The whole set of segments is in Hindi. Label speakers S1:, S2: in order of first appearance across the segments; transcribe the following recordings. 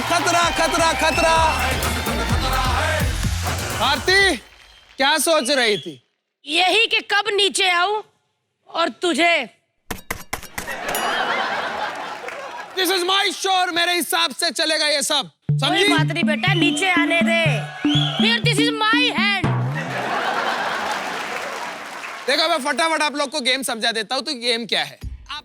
S1: खतरा खतरा खतरा। आरती क्या सोच रही थी?
S2: यही कि कब नीचे आऊं और तुझे।
S1: दिस इज माई शोर, मेरे हिसाब से चलेगा ये सब, समझी?
S2: कोई बात नहीं बेटा, नीचे आने दे। फिर दिस इज माई हैंड।
S1: देखो मैं फटाफट आप लोग को गेम समझा देता हूं। तो गेम क्या है? आप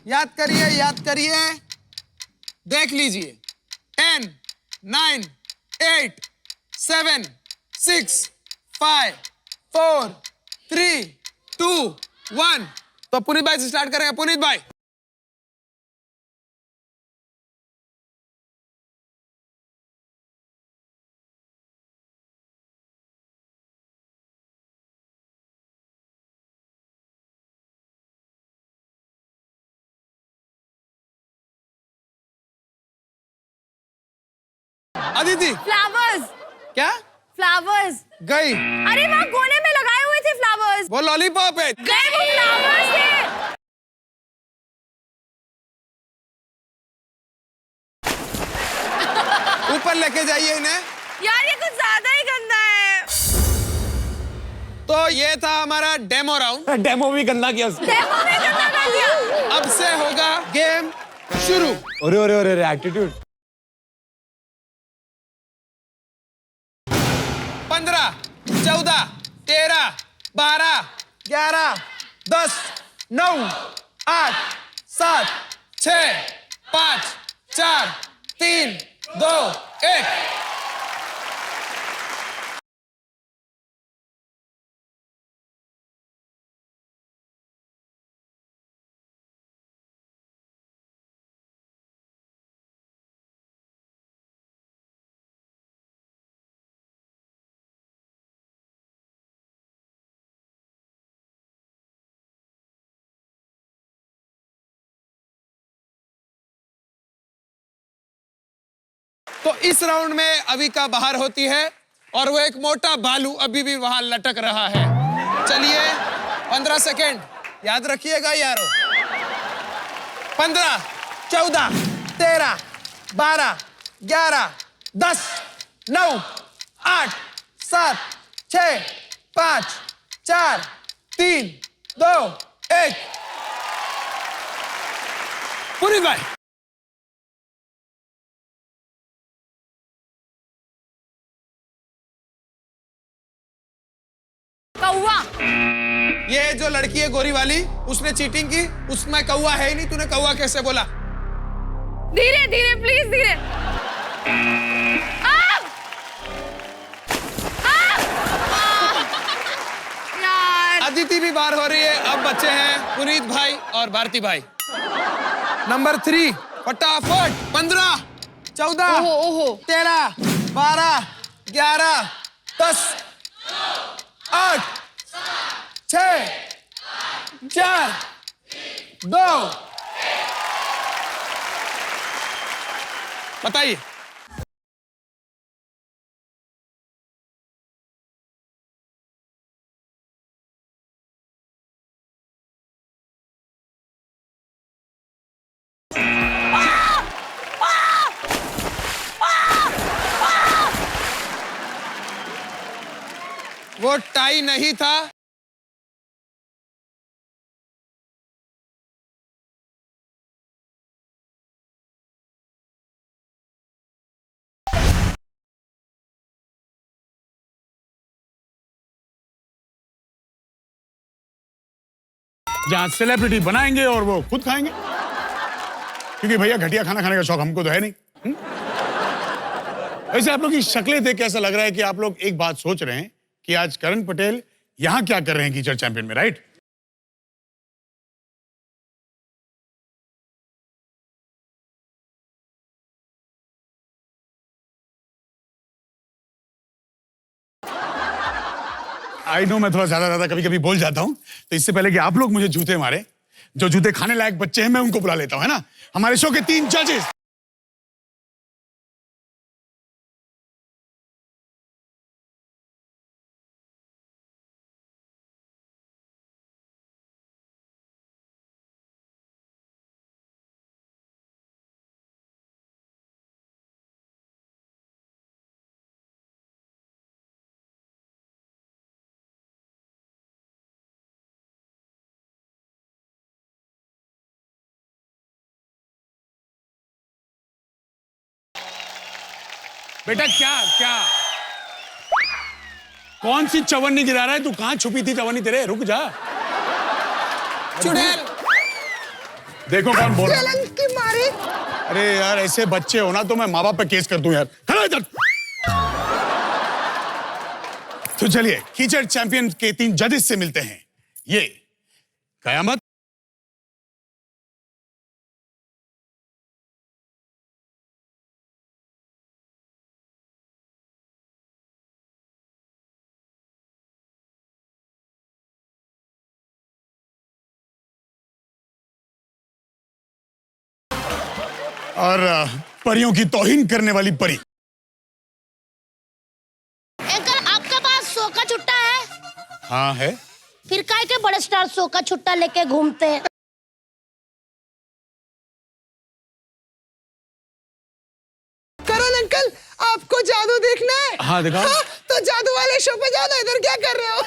S1: याद करिए, याद करिए, देख लीजिए। 10, 9, 8, 7, 6, 5, 4, 3, 2, 1। तो पुनीत भाई से स्टार्ट करेंगे। पुनीत भाई, अदिति।
S2: फ्लावर्स।
S1: क्या?
S2: फ्लावर्स
S1: गई?
S2: अरे वहाँ कोने में लगाए हुए थे फ्लावर्स।
S1: वो लॉलीपॉप है।
S2: गए वो फ्लावर्स थे।
S1: ऊपर लेके जाइए इन्हें।
S2: यार ये कुछ ज्यादा ही गंदा है।
S1: तो ये था हमारा डेमो राउंड।
S3: डेमो भी गंदा किया।
S2: डेमो में गंदा कर दिया।
S1: अब से होगा गेम शुरू।
S3: अरे अरे अरे एटीट्यूड।
S1: 15, 14, 13, 12, 11, 10, 9, 8, 7, 6, 5, 4, 3, 2, 1। तो इस राउंड में अविका बाहर होती है और वो एक मोटा भालू अभी भी वहां लटक रहा है। चलिए 15 सेकेंड याद रखिएगा यारो। 15, 14, 13, 12, 11, 10, 9, 8, 7, 6, 5, 4, 3, 2, 1। पुनीत भाई,
S2: कौवा।
S1: ये जो लड़की है गोरी वाली, उसने चीटिंग की। उसमें कौवा है ही नहीं, तूने कौवा कैसे बोला?
S2: धीरे धीरे प्लीज, धीरे। यार
S1: अदिति भी बाहर हो रही है। अब बच्चे हैं पुनीत भाई और भारती भाई। नंबर 3 फटाफट। 15, 14,
S2: ओहो
S1: 13, 12, 11, 10, 8, 6, 4, 2। बताइए। वो टाई नहीं था।
S4: जहाँ सेलिब्रिटी बनाएंगे और वो खुद खाएंगे, क्योंकि भैया घटिया खाना खाने का शौक हमको तो है नहीं। वैसे आप लोग की शक्लें देख के ऐसा लग रहा है कि आप लोग एक बात सोच रहे हैं कि आज करण पटेल यहाँ क्या कर रहे हैं कीचड़ चैंपियन में, राइट? आई नो मैं थोड़ा ज्यादा कभी कभी बोल जाता हूँ, तो इससे पहले कि आप लोग मुझे जूते मारे, जो जूते खाने लायक बच्चे हैं मैं उनको बुला लेता हूँ, है ना? हमारे शो के 3 जजेस। बेटा क्या क्या कौन सी चवन्नी गिरा रहा है तू? कहां छुपी थी चवन्नी तेरे? रुक जा।
S1: चुड़ैल।
S4: देखो कौन बोल रहा है।
S5: जलन की मारी।
S4: अरे यार ऐसे बच्चे हो ना तो मैं माँ बाप पे केस कर दूं यार। खड़ा इधर। तो चलिए कीचड़ चैंपियन के 3 जजेस से मिलते हैं। ये कयामत, और परियों की तौहीन करने वाली परी।
S2: अंकल आपके पास सो का छुट्टा है?
S4: हाँ है।
S2: फिर काय के बड़े स्टार सो का छुट्टा लेके घूमते हैं?
S5: करण अंकल, आपको जादू देखना है?
S4: हाँ दिखाओ।
S5: हाँ, तो जादू वाले शो पे जाओ ना, इधर क्या कर रहे हो?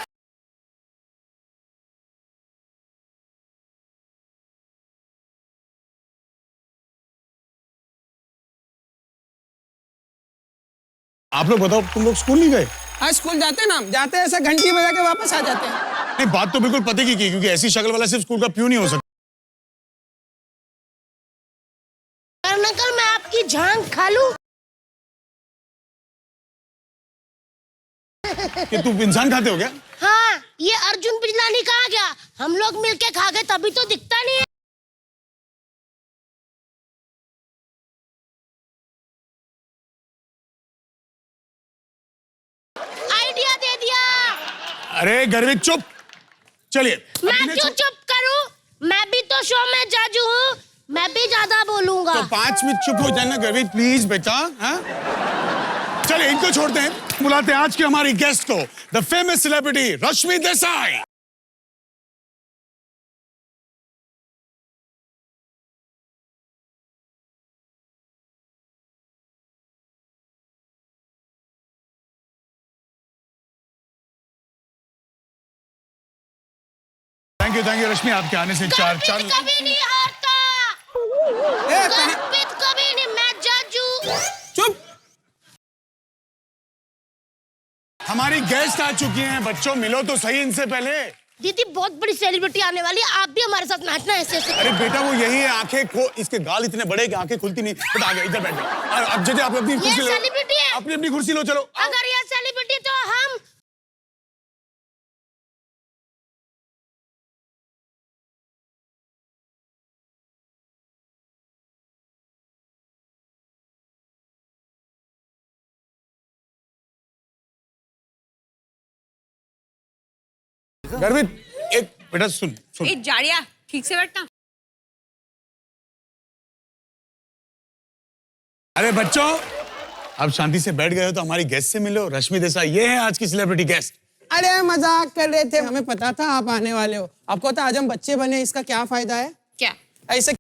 S4: आप लोग बताओ, तुम लोग स्कूल नहीं गए?
S1: आज स्कूल जाते हैं ना, जाते हैं ऐसा घंटी बजा के वापस आ जाते हैं।
S4: नहीं, बात तो बिल्कुल पते की क्योंकि ऐसी शक्ल वाला सिर्फ स्कूल का प्यून ही हो सकता।
S2: करण अंकल मैं आपकी जान खा लूं?
S4: कि तुम इंसान खाते हो क्या?
S2: हाँ, ये अर्जुन बिजलानी कहाँ गया? हम लोग मिलके खा गए तभी तो दिखता नहीं है। आइडिया दे दिया।
S4: अरे गर्वित चुप। चलिए
S2: मैं क्यों चुप करूं? मैं भी तो शो में जज हूँ, मैं भी ज्यादा बोलूंगा।
S4: तो 5 मिनट चुप हो जाना गर्वित प्लीज बेटा। हाँ चलिए इनको छोड़ते हैं, बुलाते हैं आज की हमारी गेस्ट को, the famous celebrity Rashmi Desai. Thank you Rashmi, आपके आने से चार
S2: कभी नहीं हारता।
S1: ए, कहीं-
S2: कभी नहीं, मैं जज हूँ।
S1: चुप।
S4: हमारी गेस्ट आ चुकी हैं, बच्चों मिलो तो सही इनसे पहले।
S2: दीदी बहुत बड़ी सेलिब्रिटी आने वाली है, आप भी हमारे साथ नाचना ऐसे ऐसे।
S4: अरे बेटा वो यही है, आंखें खो, इसके गाल इतने बड़े कि आंखें खुलती नहीं। बेटा आ गया, इधर बैठ जाओ। अब जजे आप अपनी कुर्सी लो।
S2: सेलिब्रिटी है।
S4: अपनी कुर्सी लो, चलो।
S2: अगर ये सेलिब्रिटी तो हम।
S4: गर्वित एक बेटा सुन सुन।
S6: ए जाड़िया ठीक से बैठना।
S4: अरे बच्चों अब शांति से बैठ गए हो तो हमारी गेस्ट से मिलो। रश्मि देसाई ये है आज की सेलिब्रिटी गेस्ट।
S1: अरे मजाक कर रहे थे, हमें पता था आप आने वाले हो। आपको तो आज हम बच्चे बने, इसका क्या फायदा है?
S6: क्या?
S1: ऐसे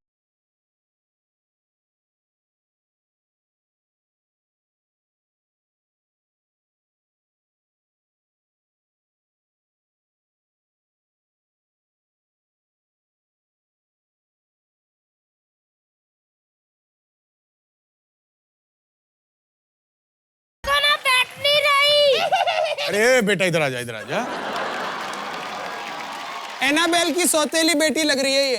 S2: खाना बैठ नहीं रही।
S4: अरे बेटा इधर आ जा, इधर आ जा।
S1: एनाबेल की सौतेली बेटी लग रही है ये।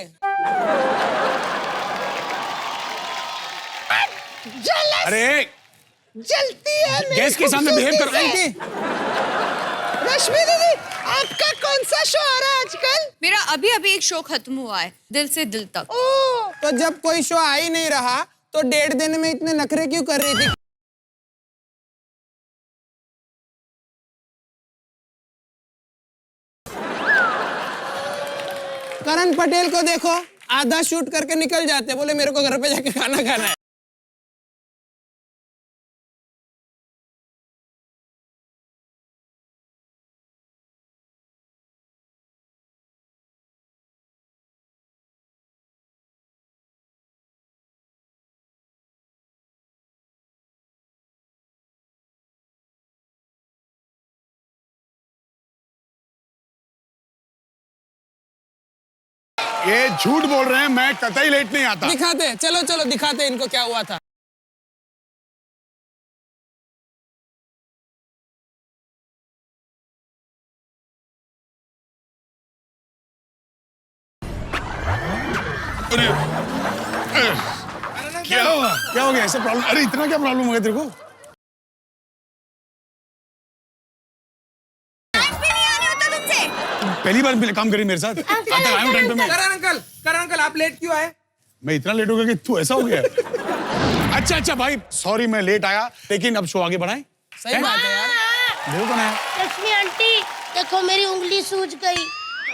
S4: अरे
S5: जलती है मेरी
S4: गेस्ट के सामने बिहेव करो।
S5: खूबसूरती से। रश्मि दीदी, आपका कौन सा शो आ रहा है आजकल?
S6: मेरा अभी अभी एक शो खत्म हुआ है, दिल से दिल तक।
S5: ओह,
S1: तो जब कोई शो आ ही नहीं रहा तो 1.5 दिन में इतने नखरे क्यों कर रही थी? करण पटेल को देखो, आधा शूट करके निकल जाते, बोले मेरे को घर पे जाके खाना खाना है।
S4: ये झूठ बोल रहे हैं, मैं कतई लेट नहीं आता।
S1: दिखाते, चलो चलो दिखाते इनको क्या हुआ था।
S4: अरे, क्या हुआ? क्या हो गया? ऐसे प्रॉब्लम? अरे इतना क्या प्रॉब्लम हो गया तेरे को? पहली बार काम करी मेरे साथ। आता आया हूं टाइम पे मैं।
S1: करण अंकल आप लेट क्यों आए?
S4: मैं इतना लेट हो गया कि तू ऐसा हो गया। अच्छा भाई, सॉरी मैं लेट आया, लेकिन अब शो आगे बढ़ाएं।
S1: सही बात है यार।
S4: देखो कौन है?
S2: रश्मि आंटी, देखो मेरी उंगली सूज गई।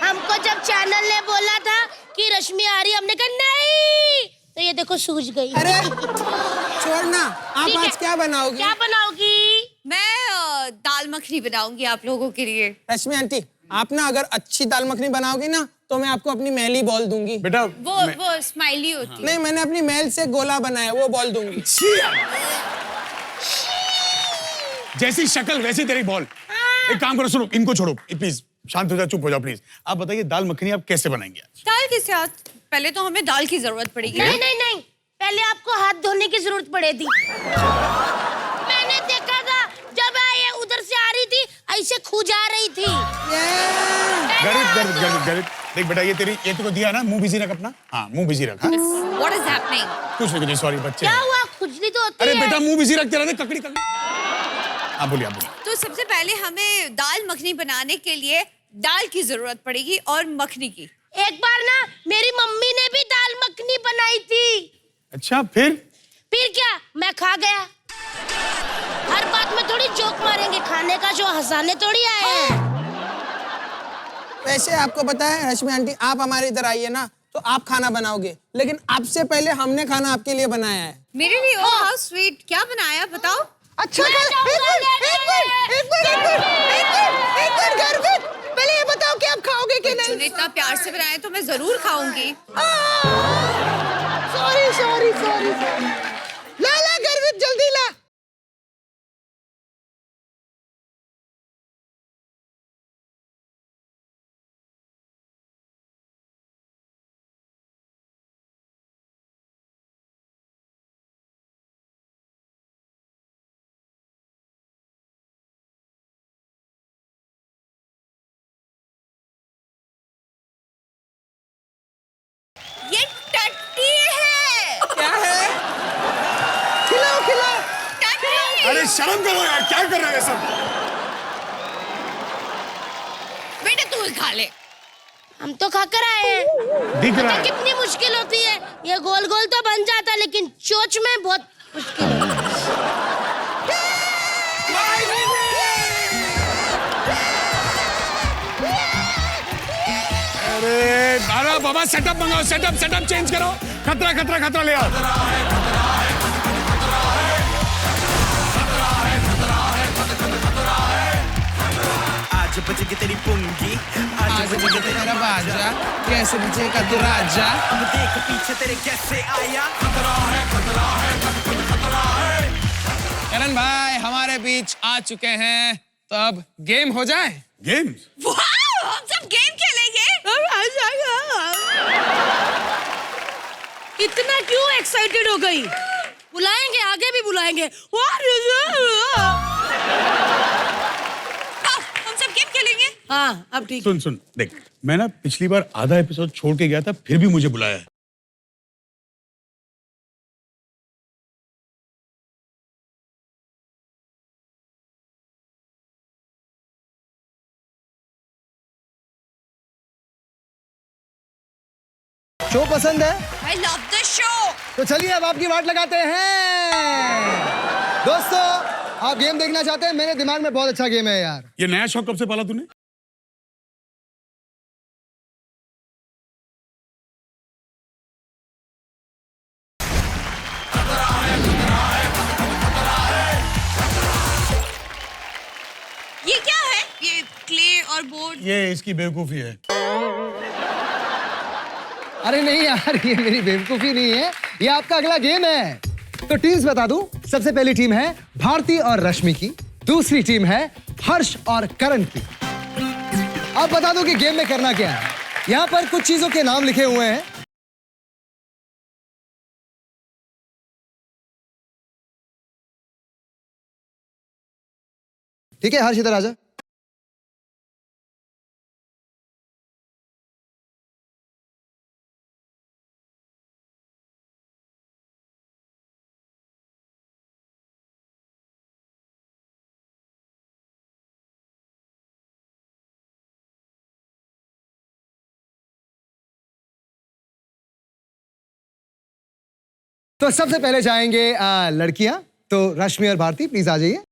S2: हमको जब चैनल ने बोला था कि रश्मि आ रही, हमने कहा नहीं, तो ये देखो सूज गई।
S1: अरे छोड़ना, आप
S2: ठीक है।
S1: आज क्या बनाओगी?
S2: क्या बनाओगी?
S6: मैं दाल मखनी बनाऊंगी आप लोगों के लिए।
S1: रश्मि आंटी, आप ना अगर अच्छी दाल मखनी बनाओगी ना, तो मैं आपको अपनी मैली बॉल दूंगी।
S4: बेटा
S6: वो स्माइली होती है।
S1: नहीं, मैंने अपनी मैल से गोला बनाया, वो बॉल दूंगी।
S4: जैसी शक्ल वैसी तेरी बॉल। एक काम करो, सुनो, इनको छोड़ो प्लीज, शांत हो जाओ, चुप हो जाओ प्लीज। आप बताइए दाल मखनी आप कैसे बनाएंगे आज?
S6: दाल के साथ पहले तो हमें दाल की जरूरत पड़ेगी।
S2: नहीं नहीं नहीं, पहले आपको हाथ धोने की जरूरत पड़ेगी। मैंने देखा था जब ये उधर से आ रही थी, ऐसे खुजा रही थी।
S4: गरीब देख बेटा, ये तेरे को दिया ना, मुंह बिजी रख अपना। हाँ, मुंह बिजी रख। हाँ?
S6: What is happening?
S4: कुछ नहीं, सॉरी बच्चे।
S2: क्या हुआ? खुजली तो होती
S4: अरे
S2: है।
S4: बेटा मुंह बिजी रख, तेरा देख ककड़ी। आप बोलिए।
S6: तो सबसे पहले हमें दाल मखनी बनाने के लिए दाल की जरूरत पड़ेगी और मखनी की।
S2: एक बार ना मेरी मम्मी ने भी दाल मखनी बनाई थी।
S4: अच्छा, फिर
S2: क्या, मैं खा गया। हर बात में थोड़ी जोक मारेंगे, खाने का जो हंसाने थोड़ी आए हैं।
S1: वैसे आपको पता है रश्मि आंटी, आप हमारे इधर आइए ना, तो आप खाना बनाओगे, लेकिन आपसे पहले हमने खाना आपके लिए बनाया है।
S6: मेरे लिए ओह हाउ स्वीट। क्या बनाया बताओ?
S5: अच्छा गर्वित, पहले ये बताओ कि आप खाओगे कि नहीं?
S6: तूने इतना प्यार से बनाया तो मैं जरूर खाऊंगी।
S5: सॉरी ला गर्वित, जल्दी ला।
S6: ये टट्टी है।
S1: क्या है?
S5: खिलाओ।
S6: टट्टी।
S4: अरे शर्म करो यार, क्या कर रहे हैं सब?
S6: बेटा तू ही खा ले।
S2: हम तो खाकर आए हैं।
S4: दिख रहा
S2: तो
S4: है।
S2: कितनी मुश्किल होती है, ये गोल गोल तो बन जाता, लेकिन चोच में बहुत मुश्किल है।
S4: अरे बाबा, सेटअप मंगाओ, सेटअप चेंज करो। खतरा ले आओ।
S7: आज बजेगी तेरी पुंगी,
S1: आज मुझे तेरा बाजा, कैसे बचेगा तू राजा?
S7: अब देख पीछे तेरे कैसे आया।
S1: करण भाई हमारे बीच आ चुके हैं, तो अब गेम हो जाए।
S4: गेम्स?
S6: वाह, हम सब गेम खेलेंगे।
S2: इतना क्यों एक्साइटेड हो गई? बुलाएंगे, आगे भी बुलाएंगे।
S6: हम सब गेम खेलेंगे।
S2: हाँ, अब ठीक।
S4: सुन देख, मैं ना पिछली बार आधा एपिसोड छोड़ के गया था, फिर भी मुझे बुलाया है।
S8: शो पसंद है
S6: I love the show.
S8: तो चलिए अब आपकी वाट लगाते हैं। दोस्तों, आप गेम देखना चाहते हैं? मेरे दिमाग में बहुत अच्छा गेम है यार।
S4: ये नया शौक कब से पाला तूने?
S6: ये क्या है? ये क्ले और बोर्ड।
S4: ये इसकी बेवकूफी है।
S8: अरे नहीं यार, ये मेरी बेवकूफी नहीं है, ये आपका अगला गेम है। तो टीम्स बता दूं, सबसे पहली टीम है भारती और रश्मि की, दूसरी टीम है हर्ष और करण की। अब बता दो कि गेम में करना क्या है। यहां पर कुछ चीजों के नाम लिखे हुए हैं। ठीक है, हर्ष इधर आजा। तो सबसे पहले जाएंगे लड़कियां। तो रश्मि और भारती प्लीज आ जाइए।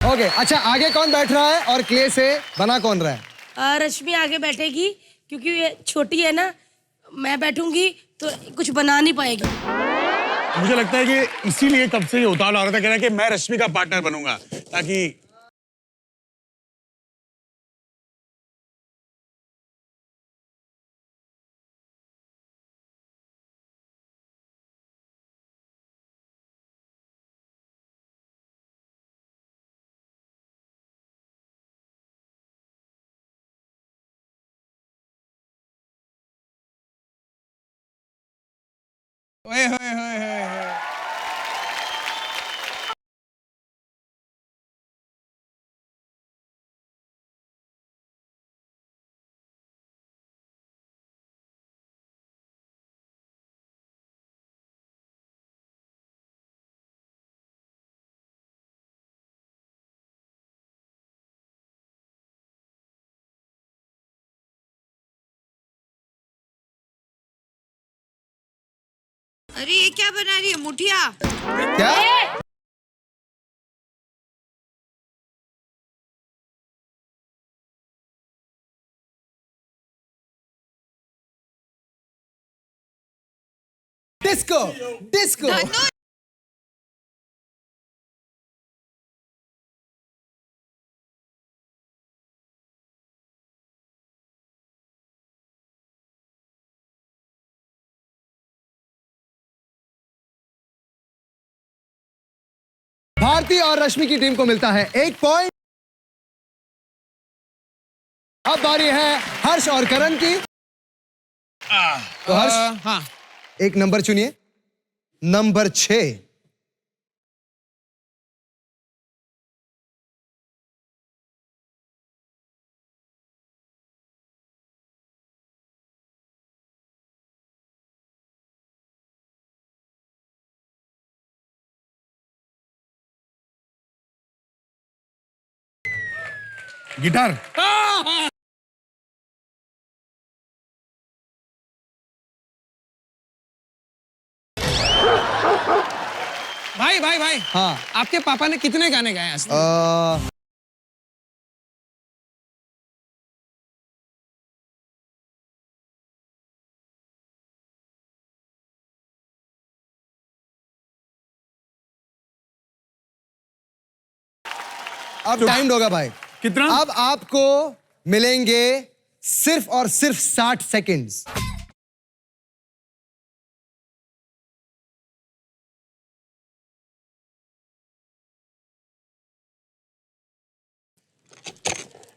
S8: ओके, अच्छा आगे कौन बैठ रहा है और क्ले से बना कौन रहा है?
S2: रश्मि आगे बैठेगी क्योंकि ये छोटी है ना, मैं बैठूंगी तो कुछ बना नहीं पाएगी।
S4: मुझे लगता है कि इसीलिए कब से ये उतावला आ रहा था, कह रहा है कि मैं रश्मि का पार्टनर बनूंगा ताकि
S1: ओए होए होए होए होए।
S6: अरे ये क्या बना रही है? मुठिया।
S8: क्या? Disco disco.
S6: धनु,
S8: भारती और रश्मि की टीम को मिलता है 1 पॉइंट। अब बारी है हर्ष और करण की। तो हर्ष,
S1: हाँ,
S8: एक नंबर चुनिए, नंबर 6।
S4: गिटार।
S1: भाई भाई भाई,
S8: हाँ।
S1: आपके पापा ने कितने गाने गाए आज तक?
S8: अब टाइम होगा भाई।
S4: कितना?
S8: अब आपको मिलेंगे सिर्फ और सिर्फ 60 सेकंड्स।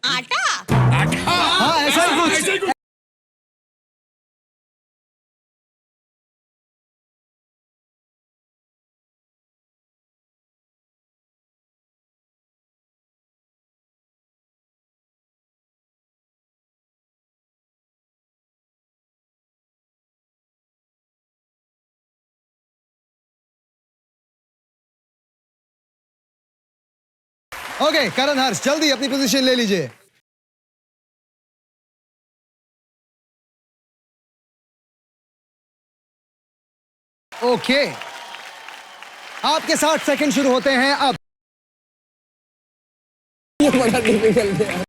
S6: आटा।
S8: हाँ, ऐसा ही कुछ। ओके, करण, हर्ष जल्दी अपनी पोजीशन ले लीजिए। ओके, आपके 60 सेकंड शुरू होते हैं अब।
S1: ये बड़ा डिफिकल्ट है।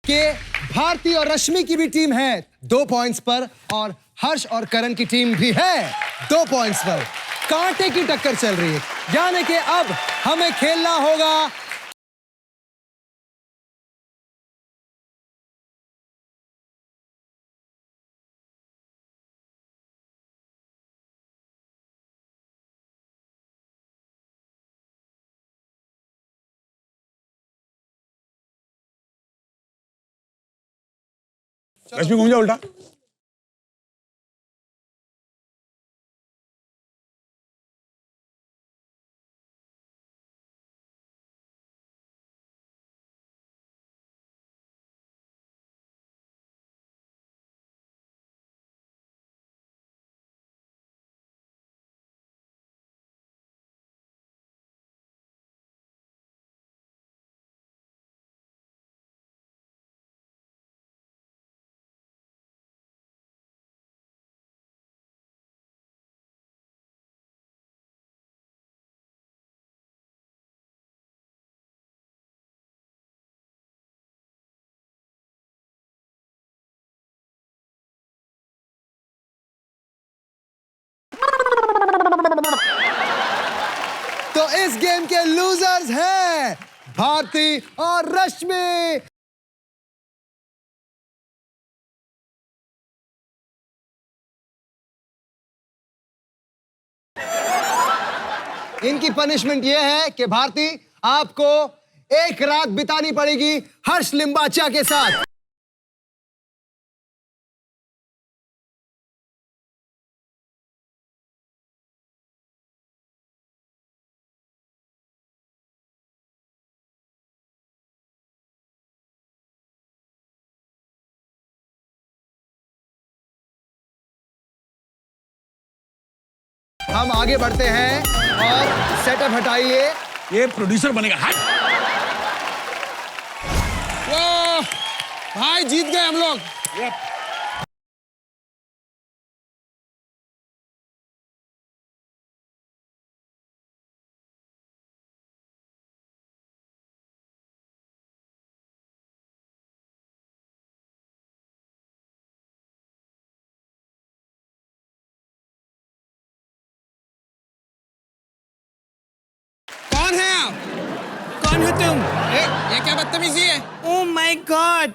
S8: कि भारती और रश्मि की भी टीम है 2 पॉइंट्स पर और हर्ष और करण की टीम भी है 2 पॉइंट्स पर। कांटे की टक्कर चल रही है, यानी कि अब हमें खेलना होगा
S4: रश्मि घूम जा उल्टा।
S8: तो इस गेम के लूजर्स हैं भारती और रश्मि। इनकी पनिशमेंट यह है कि भारती आपको एक रात बितानी पड़ेगी हर्ष लिम्बाचा के साथ। हम आगे बढ़ते हैं और सेटअप हटाइए।
S4: ये प्रोड्यूसर बनेगा। हट।
S1: वो भाई जीत गए हम लोग। कौन है आप?
S7: कौन हो तुम?
S1: ये क्या बदतमीजी है?
S7: Oh my God.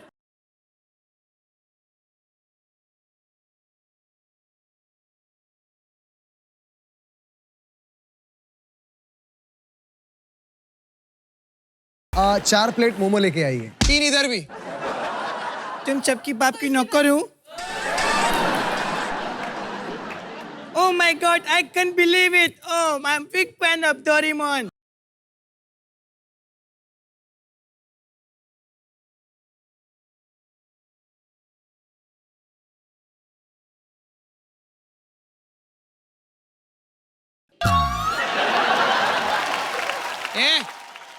S8: चार प्लेट मोमो लेके आइए।
S1: 3 इधर भी।
S7: तुम सबकी बाप की नौकर हूँ। Oh my God, I can't believe it. Oh, I'm big fan of Doraemon.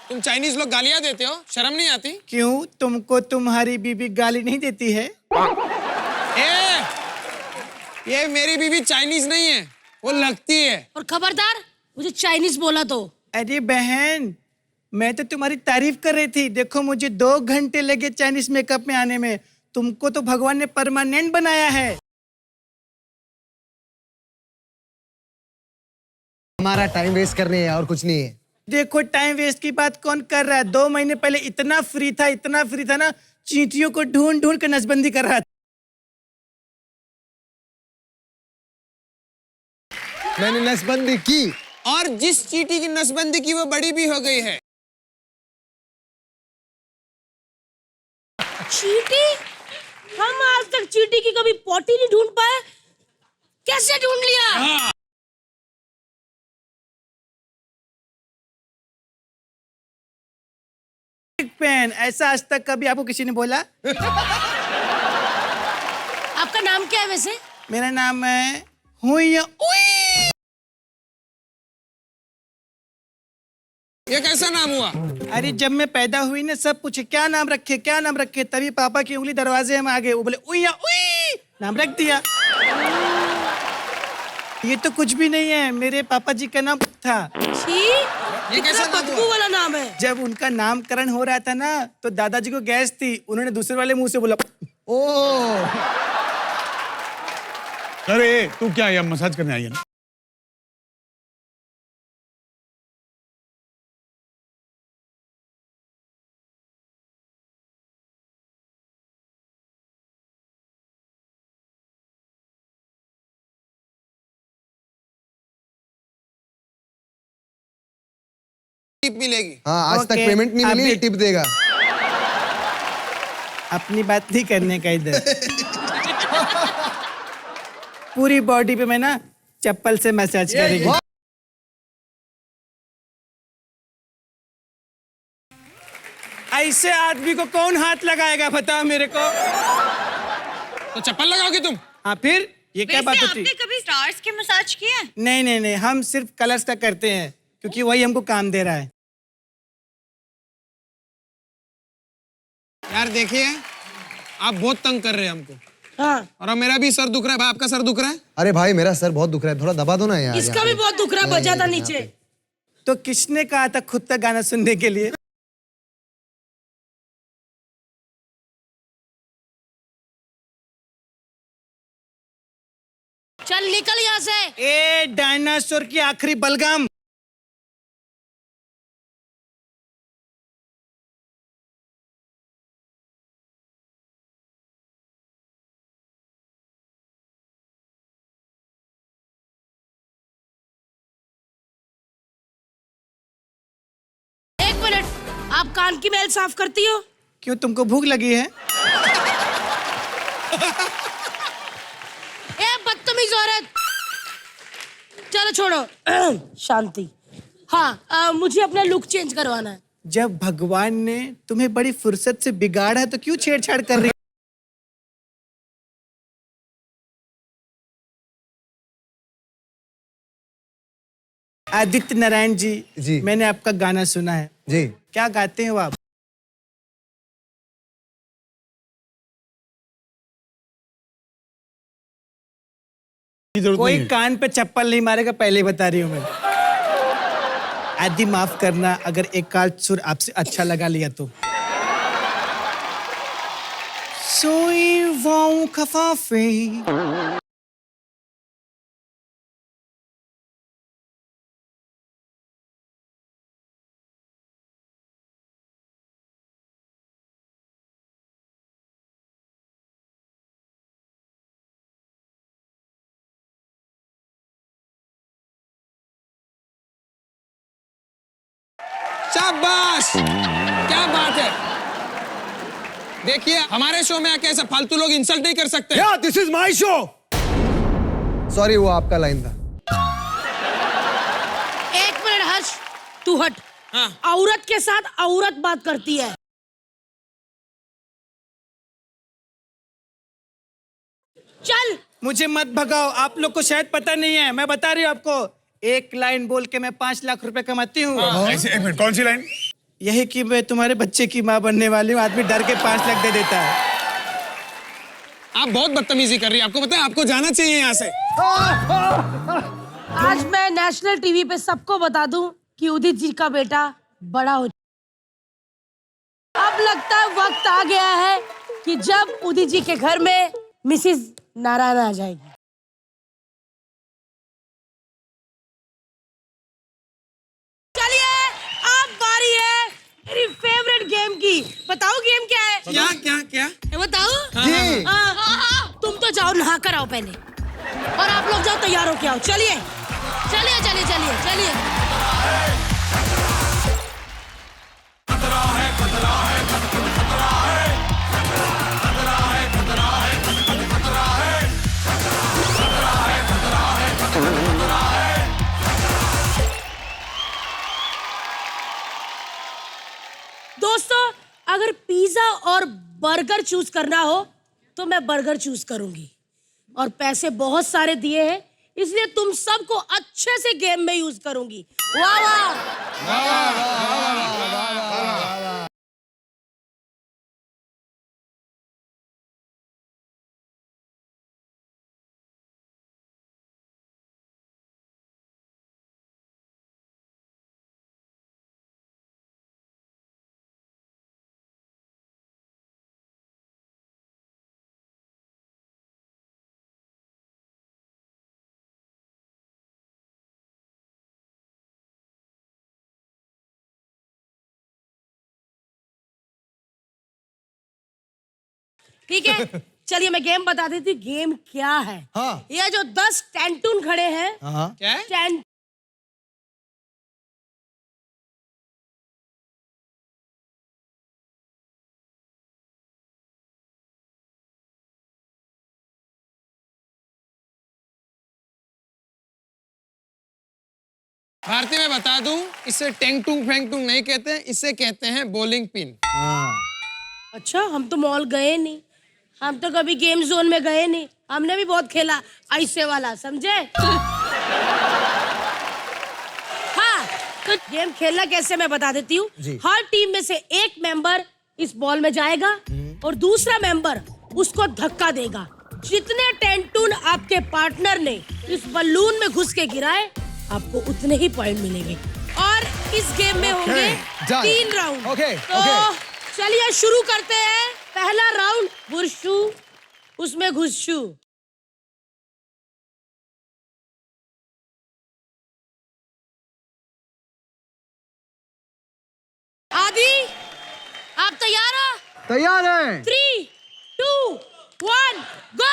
S1: तुम चाइनीज लोग गालियां देते हो, शर्म नहीं आती?
S7: क्यों? तुमको तुम्हारी बीबी गाली नहीं देती है?
S1: ये मेरी बीवी चाइनीज नहीं है, वो लगती है।
S2: और खबरदार मुझे चाइनीज बोला तो।
S7: अरे बहन, मैं तो तुम्हारी तारीफ कर रही थी। देखो मुझे 2 घंटे लगे चाइनीज मेकअप में आने में, तुमको तो भगवान ने परमानेंट बनाया है।
S8: हमारा टाइम वेस्ट करने है और कुछ नहीं है।
S7: देखो टाइम वेस्ट की बात कौन कर रहा है? 2 महीने पहले इतना फ्री था ना, चींटियों को ढूंढ ढूंढ कर नसबंदी कर रहा था।
S8: मैंने नसबंदी की,
S1: और जिस चींटी की नसबंदी की वो बड़ी भी हो गई है।
S2: चींटी? हम आज तक चींटी की कभी पोटी नहीं ढूंढ पाए, कैसे ढूंढ लिया?
S7: पेन, ऐसा आज तक कभी आपको किसी ने बोला?
S2: आपका नाम क्या है वैसे?
S7: मेरा नाम है हुई।
S1: ये कैसा नाम हुआ?
S7: अरे जब मैं पैदा हुई ना, सब पूछे क्या नाम रखे, क्या नाम रखे, तभी पापा की उंगली दरवाजे में आ गए। वो बोले उइया उई, नाम रख दिया। ये तो कुछ भी नहीं है, मेरे पापा जी का नाम था।
S2: छी,
S1: ये कैसा
S2: कितना
S1: नाम
S2: बदबू
S1: हुआ?
S2: वाला नाम है।
S7: जब उनका नामकरण हो रहा था ना तो दादाजी को गैस थी, उन्होंने दूसरे वाले मुंह से बोला
S8: ओ
S4: अरे तू क्या यहाँ मसाज करने आई है ना?
S1: टिप मिलेगी।
S8: हाँ, आज तक
S7: ओके,
S8: पेमेंट नहीं मिली, ये
S7: अभी-
S8: टिप देगा।
S7: अपनी बात नहीं करने का इधर। पूरी बॉडी पे मैं ना चप्पल से मसाज करेंगे। ऐसे आदमी को कौन हाथ लगाएगा बताओ मेरे को।
S1: तो चप्पल लगाओगे तुम?
S7: हाँ फिर ये क्या बात
S6: वैसे
S7: होती?
S6: आपने कभी स्टार्स के मसाज किए हैं?
S7: नहीं नहीं नहीं, हम सिर्फ कलर्स का करते हैं क्योंकि वही हमको काम दे रहा है।
S1: यार देखिए, आप बहुत तंग कर रहे हैं हमको।
S2: हाँ,
S1: और अब मेरा भी सर दुख रहा है। भाई आपका सर दुख रहा है?
S8: अरे भाई मेरा सर बहुत दुख रहा है, थोड़ा दबा दो ना यार।
S2: इसका
S8: यहाँ
S2: भी
S8: पे।
S2: बहुत दुख रहा, बजा था नीचे।
S7: तो किसने कहा था खुद का गाना सुनने के लिए?
S2: चल निकल यहाँ से।
S7: ए डायनासोर की आखिरी बलगम।
S2: एक मिनट, आप कान की मैल साफ करती हो?
S7: क्यों, तुमको भूख लगी है?
S2: ए बदतमीज औरत, चलो छोड़ो। शांति। हाँ, मुझे अपना लुक चेंज करवाना है।
S7: जब भगवान ने तुम्हें बड़ी फुर्सत से बिगाड़ा है तो क्यों छेड़छाड़ कर रही? आदित्य नारायण जी,
S8: जी।
S7: मैंने आपका गाना सुना है।
S8: जी।
S7: क्या गाते हो आप?
S4: की जरूरत
S7: कोई
S4: नहीं है।
S7: कान पे चप्पल नहीं मारेगा, पहले बता रही हूँ मैं। आदि माफ करना अगर एक काल सुर आपसे अच्छा लगा लिया तो। सोई वाऊ खफाफे।
S1: शाबाश, क्या बात है। देखिए, हमारे शो में आके ऐसा फालतू लोग इंसल्ट नहीं कर सकते।
S8: या this is my show. Sorry, वो आपका लाइन था।
S2: एक मिनट हर्ष, तू हट।
S1: हाँ।
S2: औरत के साथ औरत बात करती है। चल।
S7: मुझे मत भगाओ, आप लोग को शायद पता नहीं है, मैं बता रही हूँ आपको। एक लाइन बोल के मैं 5 लाख रुपए कमाती हूँ।
S4: ऐसे एक मिनट, कौन सी लाइन?
S7: यही कि मैं तुम्हारे बच्चे की माँ बनने वाली हूँ। आदमी डर के 5 लाख दे देता है।
S1: आप बहुत बदतमीजी कर रही है। आपको पता है, आपको जाना चाहिए यहाँ से।
S2: आज मैं नेशनल टीवी पे सबको बता दूं कि उदित जी का बेटा बड़ा हो। अब लगता है वक्त आ गया है कि जब उदित जी के घर में मिसिस नारायण आ जाएगी। चलिए, अब बारी है मेरी फेवरेट गेम की। बताओ गेम क्या है?
S1: क्या क्या क्या?
S2: बताओ।
S8: जी।
S2: तुम तो जाओ, नहा कर आओ पहले, और आप लोग जाओ तैयार होके आओ। चलिए चलिए चलिए चलिए चलिए। दोस्तों, अगर पिज्जा और बर्गर चूज करना हो तो मैं बर्गर चूज करूंगी, और पैसे बहुत सारे दिए हैं, इसलिए तुम सबको अच्छे से गेम में यूज करूंगी। वाह वाह। ठीक है, चलिए मैं गेम बता देती हूँ। गेम क्या है?
S8: हाँ।
S2: ये जो 10 टेंटून खड़े हैं,
S8: हाँ।
S1: क्या है? भारती में बता दूं, इसे टेंग टूंग फेंग टूंग नहीं कहते, इसे कहते हैं बॉलिंग पिन।
S2: अच्छा, हम तो मॉल गए नहीं, हम तो कभी गेम जोन में गए नहीं, हमने भी बहुत खेला ऐसे वाला, समझे? हाँ, तो गेम खेलना कैसे मैं बता देती हूँ। हर टीम में से एक मेंबर इस बॉल में जाएगा और दूसरा मेंबर उसको धक्का देगा। जितने टेंटून आपके पार्टनर ने इस बलून में घुस के गिराए, आपको उतने ही पॉइंट मिलेंगे। और इस गेम में होंगे 3 राउंड। तो चलिए शुरू करते हैं। पहला राउंड बुरशू, उसमें घुसशू। आदि, आप तैयार हो?
S8: तैयार है।
S2: 3, 2, 1, गो।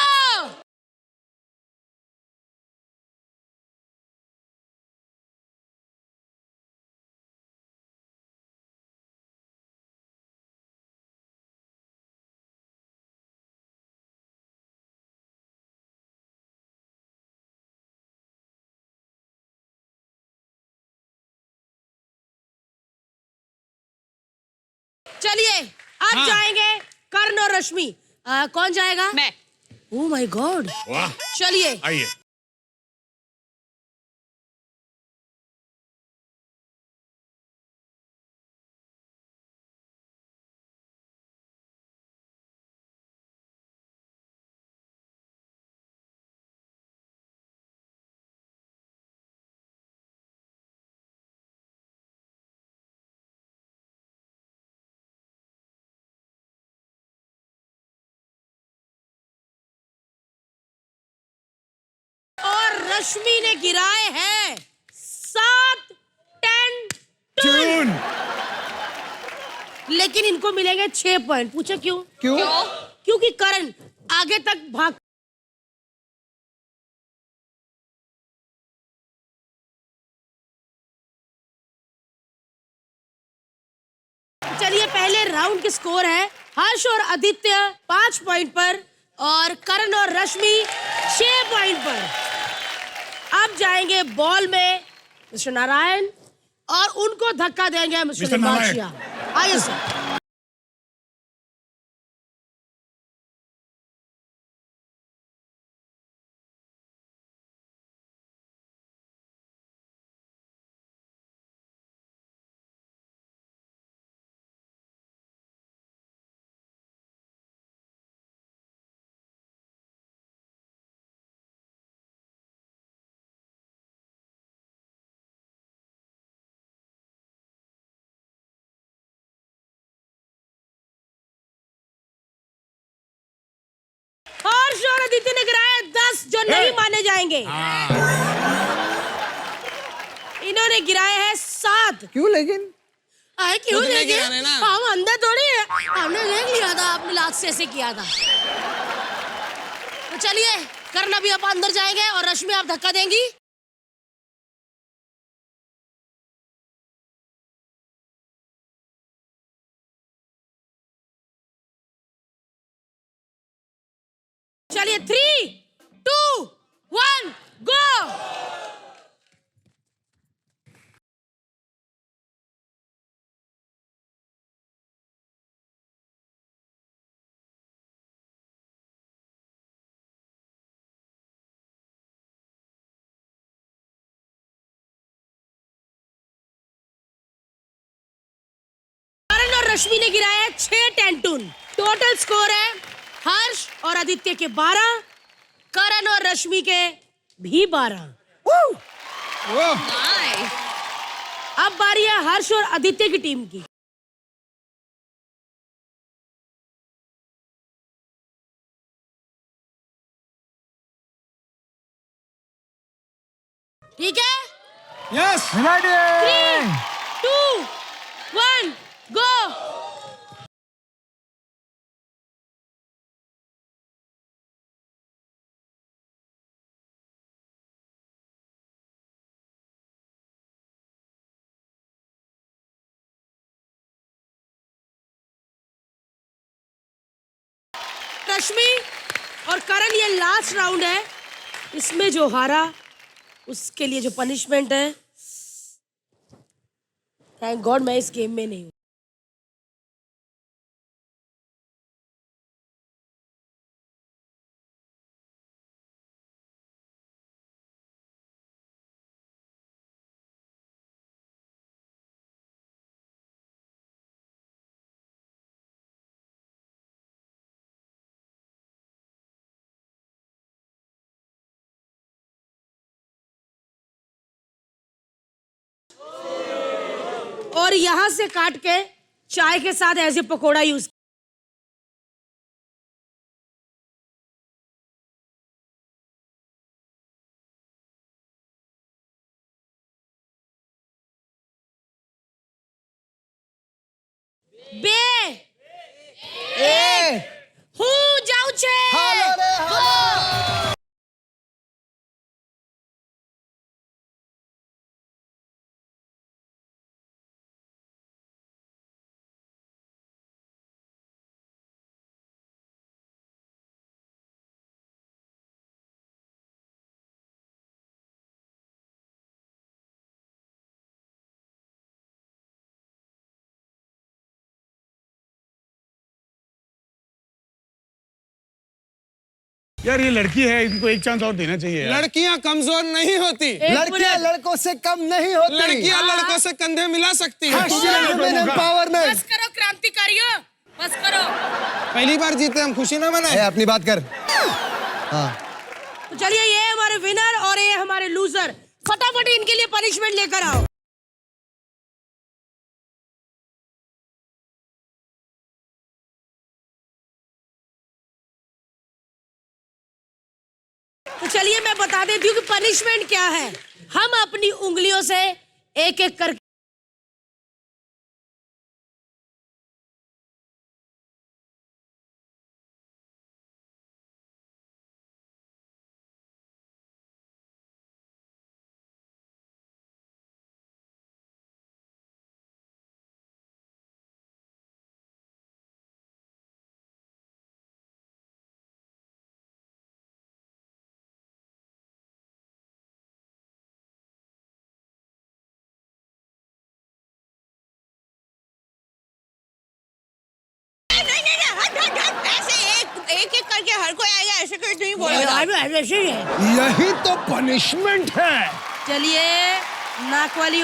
S2: चलिए अब जाएंगे कर्ण और रश्मि। कौन जाएगा?
S6: मैं।
S2: Oh my God.
S4: वाह,
S2: चलिए
S4: आइए।
S2: और रश्मि ने गिराए हैं 7 टेंटून, लेकिन इनको मिलेंगे 6 पॉइंट। पूछा क्यों?
S8: क्यों?
S2: क्योंकि करण आगे तक भाग। चलिए पहले राउंड के स्कोर है, हर्ष और आदित्य 5 पॉइंट पर और करण और रश्मि 6 पॉइंट पर। अब जाएंगे बॉल में मिस्टर नारायण और उनको धक्का देंगे मिस्टर
S4: नारायण।
S2: आइए सर। हर्ष और आदित्य ने गिराए 10 जो नहीं माने जाएंगे। इन्होंने गिराए हैं 7।
S8: क्यों लेकिन?
S2: क्यों
S1: खुद ने
S2: लेंगे?
S1: गिराने ना।
S2: हम अंदर थोड़ी है, हमने देख लिया था, अपने लात से ऐसे किया था। तो चलिए करण अभी आप अंदर जाएंगे और रश्मि आप धक्का देंगी। चलिए 3, 2, 1, गो। करण और रश्मि ने गिराया 6 टेंटून। टोटल स्कोर है हर्ष और आदित्य के 12, करण और रश्मि के भी 12।
S6: नाइस।
S2: अब बारी है हर्ष और आदित्य की टीम की। ठीक है,
S4: यस।
S2: 3, 2, 1, गो। रश्मि और करण, ये लास्ट राउंड है। इसमें जो हारा उसके लिए जो पनिशमेंट है, थैंक गॉड मैं इस गेम में नहीं हूं। और यहां से काट के चाय के साथ एज ए पकोड़ा यूज। बे ए हूँ जाऊ छे।
S4: यार ये लड़की है, इनको एक चांस और देना चाहिए यार।
S1: लड़कियां कमजोर नहीं होती,
S8: लड़कियां लड़कों से कम नहीं होती।
S1: लड़कियां लड़कों से कंधे मिला सकती हैं।
S8: एम्पावरमेंट।
S2: बस करो क्रांतिकारियों, बस करो।
S1: पहली बार जीते हम, खुशी ना मनाए।
S8: अपनी बात कर। हाँ
S2: तो चलिए, ये हमारे विनर और ये हमारे लूजर, फटाफट इनके लिए पनिशमेंट लेकर आओ। तो चलिए मैं बता देती हूँ कि पनिशमेंट क्या है। हम अपनी उंगलियों से एक एक करके
S6: एक एक करके हर कोई आएगा, ऐसे कुछ नहीं बोलेगा।
S2: ऐसे ही है।
S8: यही तो पनिशमेंट है।
S2: चलिए नाक वाली